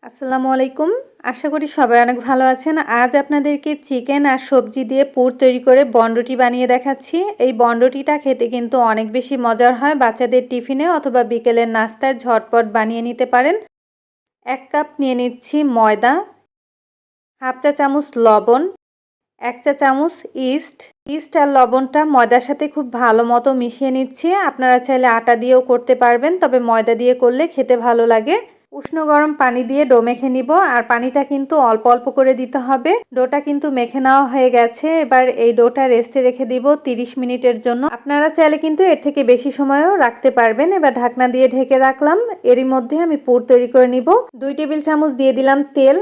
আসসালামু আলাইকুম। আশা করি সবাই অনেক ভালো আছেন। আজ আপনাদেরকে চিকেন আর সবজি দিয়ে পুর তৈরি করে বনরুটি বানিয়ে দেখাচ্ছি। এই বনরুটিটা খেতে কিন্তু অনেক বেশি মজার হয়। বাচ্চাদের টিফিনে অথবা বিকেলের নাস্তায় ঝটপট বানিয়ে নিতে পারেন। 1 কাপ নিয়ে নিচ্ছি ময়দা, হাফ চা চামচ লবণ, 1 চা চামচ ইস্ট আর লবণটা ময়দার সাথে খুব ভালো মতো মিশিয়ে নিচ্ছি। আপনারা চাইলে আটা দিয়েও করতে পারবেন, তবে ময়দা দিয়ে করলে খেতে ভালো লাগে। উষ্ণ গরম পানি দিয়ে ডো মেখে নিব, আর পানিটা কিন্তু অল্প অল্প করে দিতে হবে। ডোটা কিন্তু মেখে নেওয়া হয়ে গেছে। এবার এই ডোটা রেস্টে রেখে দিব 30 মিনিটের জন্য। আপনারা চাইলে কিন্তু এর থেকে বেশি সময়ও রাখতে পারবেন। এবার ঢাকনা দিয়ে ঢেকে রাখলাম। এরই মধ্যে আমি পুর তৈরি করে নিব। 2 টেবিল চামচ দিয়ে দিলাম তেল।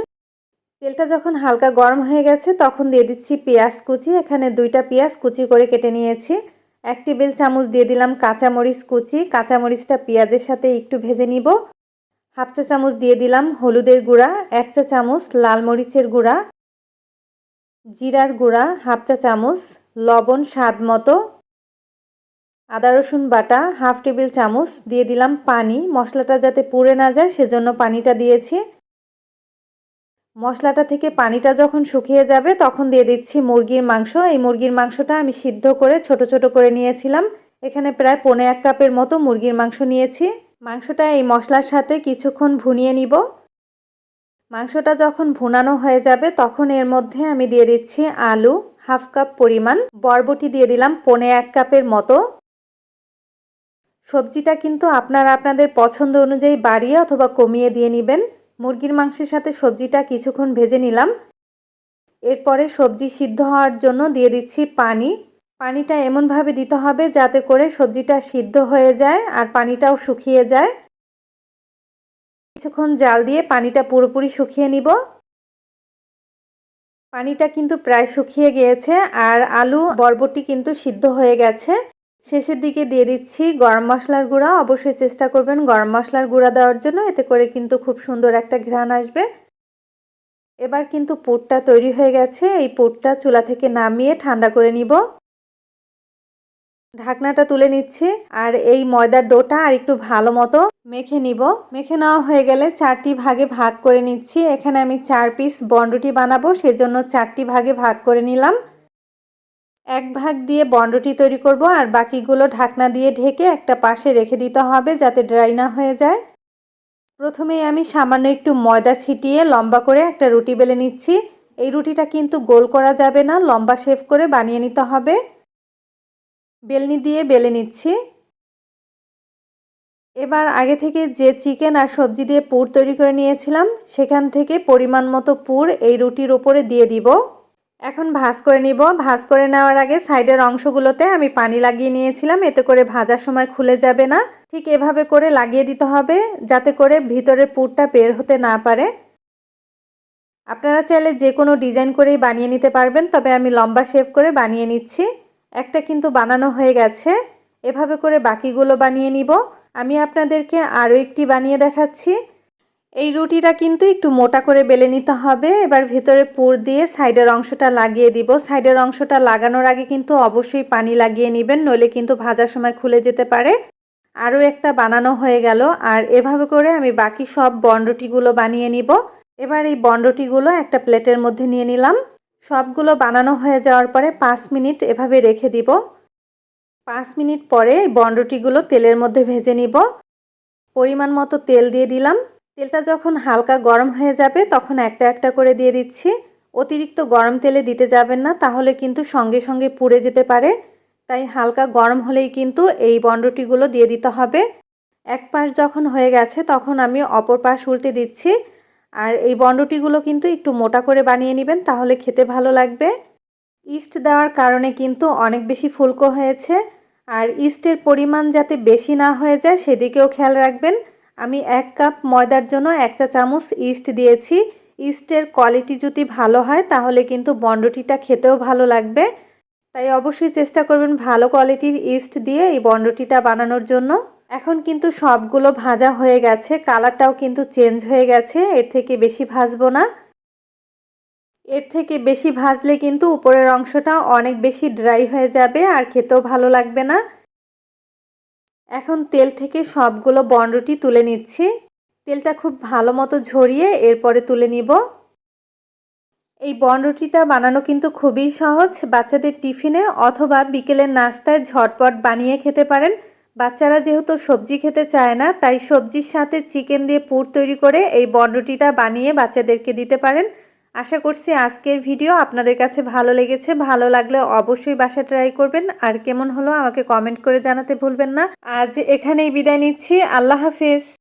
তেলটা যখন হালকা গরম হয়ে গেছে তখন দিয়ে দিচ্ছি পেঁয়াজ কুচি। এখানে 2টা পেঁয়াজ কুচি করে কেটে নিয়েছি। 1 টেবিল চামচ দিয়ে দিলাম কাঁচামরিচ কুচি। কাঁচামরিচটা পেঁয়াজের সাথে একটু ভেজে নিব। হাফ চা চামচ দিয়ে দিলাম হলুদের গুঁড়া, 1 চা চামচ লাল মরিচের গুঁড়া, জিরার গুঁড়া হাফ চা চামচ, লবণ স্বাদ মতো, আদা রসুন বাটা হাফ টেবিল চামচ, দিয়ে দিলাম পানি। মশলাটা যাতে পুড়ে না যায় সেজন্য পানিটা দিয়েছি। মশলাটা থেকে পানিটা যখন শুকিয়ে যাবে তখন দিয়ে দিচ্ছি মুরগির মাংস। এই মুরগির মাংসটা আমি সিদ্ধ করে ছোট ছোট করে নিয়েছিলাম। এখানে প্রায় 1.25 কাপের মতো মুরগির মাংস নিয়েছি। মাংসটা এই মশলার সাথে কিছুক্ষণ ভুনিয়ে নিব। মাংসটা যখন ভুনানো হয়ে যাবে তখন এর মধ্যে আমি দিয়ে দিচ্ছি আলু হাফ কাপ পরিমাণ, বরবটি দিয়ে দিলাম 1.25 কাপের মতো। সবজিটা কিন্তু আপনারা আপনাদের পছন্দ অনুযায়ী বাড়িয়ে অথবা কমিয়ে দিয়ে নেবেন। মুরগির মাংসের সাথে সবজিটা কিছুক্ষণ ভেজে নিলাম। এরপরে সবজি সিদ্ধ হওয়ার জন্য দিয়ে দিচ্ছি পানি। পানিটা এমনভাবে দিতে হবে যাতে করে সবজিটা সিদ্ধ হয়ে যায় আর পানিটাও শুকিয়ে যায়। কিছুক্ষণ জাল দিয়ে পানিটা পুরোপুরি শুকিয়ে নিব। পানিটা কিন্তু প্রায় শুকিয়ে গিয়েছে আর আলু বরবটি কিন্তু সিদ্ধ হয়ে গেছে। শেষের দিকে দিয়ে দিচ্ছি গরম মশলার গুঁড়া। অবশ্যই চেষ্টা করবেন গরম মশলার গুঁড়া দেওয়ার জন্য, এতে করে কিন্তু খুব সুন্দর একটা ঘ্রাণ আসবে। এবার কিন্তু পুরটা তৈরি হয়ে গেছে। এই পুরটা চুলা থেকে নামিয়ে ঠান্ডা করে নিব। ঢাকনাটা তুলে নিচ্ছি আর এই ময়দার ডোটা আর একটু ভালো মতো মেখে নিব। মেখে নেওয়া হয়ে গেলে 4টি ভাগে ভাগ করে নিচ্ছি। এখানে আমি 4 পিস বনরুটি বানাবো, সেজন্য 4টি ভাগে ভাগ করে নিলাম। 1 ভাগ দিয়ে বনরুটি তৈরি করব আর বাকিগুলো ঢাকনা দিয়ে ঢেকে একটা পাশে রেখে দিতে হবে যাতে ড্রাই না হয়ে যায়। প্রথমেই আমি সামান্য একটু ময়দা ছিটিয়ে লম্বা করে একটা রুটি বেলে নিচ্ছি। এই রুটিটা কিন্তু গোল করা যাবে না, লম্বা শেপ করে বানিয়ে নিতে হবে। বেলনি দিয়ে বেলে নিচ্ছি। এবার আগে থেকে যে চিকেন আর সবজি দিয়ে পুর তৈরি করে নিয়েছিলাম সেখান থেকে পরিমাণ মতো পুর এই রুটির ওপরে দিয়ে দিব। এখন ভাঁজ করে নিব। ভাঁজ করে নেওয়ার আগে সাইডের অংশগুলোতে আমি পানি লাগিয়ে নিয়েছিলাম, এতে করে ভাজার সময় খুলে যাবে না। ঠিক এভাবে করে লাগিয়ে দিতে হবে যাতে করে ভিতরের পুরটা বের হতে না পারে। আপনারা চাইলে যে কোনো ডিজাইন করেই বানিয়ে নিতে পারবেন, তবে আমি লম্বা শেপ করে বানিয়ে নিচ্ছি। একটা কিন্তু বানানো হয়ে গেছে। এভাবে করে বাকিগুলো বানিয়ে নিব। আমি আপনাদেরকে আরও একটি বানিয়ে দেখাচ্ছি। এই রুটিটা কিন্তু একটু মোটা করে বেলে নিতে হবে। এবার ভেতরে পুর দিয়ে সাইডের অংশটা লাগিয়ে দিব। সাইডের অংশটা লাগানোর আগে কিন্তু অবশ্যই পানি লাগিয়ে নেবেন, নইলে কিন্তু ভাজার সময় খুলে যেতে পারে। আরও একটা বানানো হয়ে গেল। আর এভাবে করে আমি বাকি সব বনরুটিগুলো বানিয়ে নিব। এবার এই বনরুটিগুলো একটা প্লেটের মধ্যে নিয়ে নিলাম। সবগুলো বানানো হয়ে যাওয়ার পরে 5 মিনিট এভাবে রেখে দিব। 5 মিনিট পরে বনরুটিগুলো তেলের মধ্যে ভেজে নিব। পরিমাণ মতো তেল দিয়ে দিলাম। তেলটা যখন হালকা গরম হয়ে যাবে তখন একটা একটা করে দিয়ে দিচ্ছি। অতিরিক্ত গরম তেলে দিতে যাবেন না, তাহলে কিন্তু সঙ্গে সঙ্গে পুড়ে যেতে পারে। তাই হালকা গরম হলেই কিন্তু এই বনরুটিগুলো দিয়ে দিতে হবে। এক পাশ যখন হয়ে গেছে তখন আমি অপর পাশ উল্টে দিচ্ছি। আর এই বনরুটিগুলো কিন্তু একটু মোটা করে বানিয়ে নেবেন, তাহলে খেতে ভালো লাগবে। ইস্ট দেওয়ার কারণে কিন্তু অনেক বেশি ফুলকো হয়েছে। আর ইস্টের পরিমাণ যাতে বেশি না হয়ে যায় সেদিকেও খেয়াল রাখবেন। আমি 1 কাপ ময়দার জন্য 1 চা চামচ ইস্ট দিয়েছি। ইস্টের কোয়ালিটি যদি ভালো হয় তাহলে কিন্তু বনরুটিটা খেতেও ভালো লাগবে। তাই অবশ্যই চেষ্টা করবেন ভালো কোয়ালিটির ইস্ট দিয়ে এই বনরুটিটা বানানোর জন্য। এখন কিন্তু সবগুলো ভাজা হয়ে গেছে, কালারটাও কিন্তু চেঞ্জ হয়ে গেছে। এর থেকে বেশি ভাজবো না। এর থেকে বেশি ভাজলে কিন্তু উপরের অংশটা অনেক বেশি ড্রাই হয়ে যাবে আর খেতেও ভালো লাগবে না। এখন তেল থেকে সবগুলো বনরুটি তুলে নিচ্ছি। তেলটা খুব ভালো মতো ঝরিয়ে এরপরে তুলে নিব। এই বনরুটিটা বানানো কিন্তু খুবই সহজ। বাচ্চাদের টিফিনে অথবা বিকেলের নাস্তায় ঝটপট বানিয়ে খেতে পারেন। বাচ্চারা যেহেতু সবজি খেতে চায় না, তাই সবজির সাথে চিকেন দিয়ে পুর তৈরি করে এই বনরুটিটা বানিয়ে বাচ্চাদেরকে দিতে পারেন। আশা করছি আজকের ভিডিও আপনাদের কাছে ভালো লেগেছে। ভালো লাগলে অবশ্যই বাসায় ট্রাই করবেন। আর কেমন হলো আমাকে কমেন্ট করে জানাতে ভুলবেন না। আজ এখানেই বিদায় নিচ্ছি। আল্লাহ হাফেজ।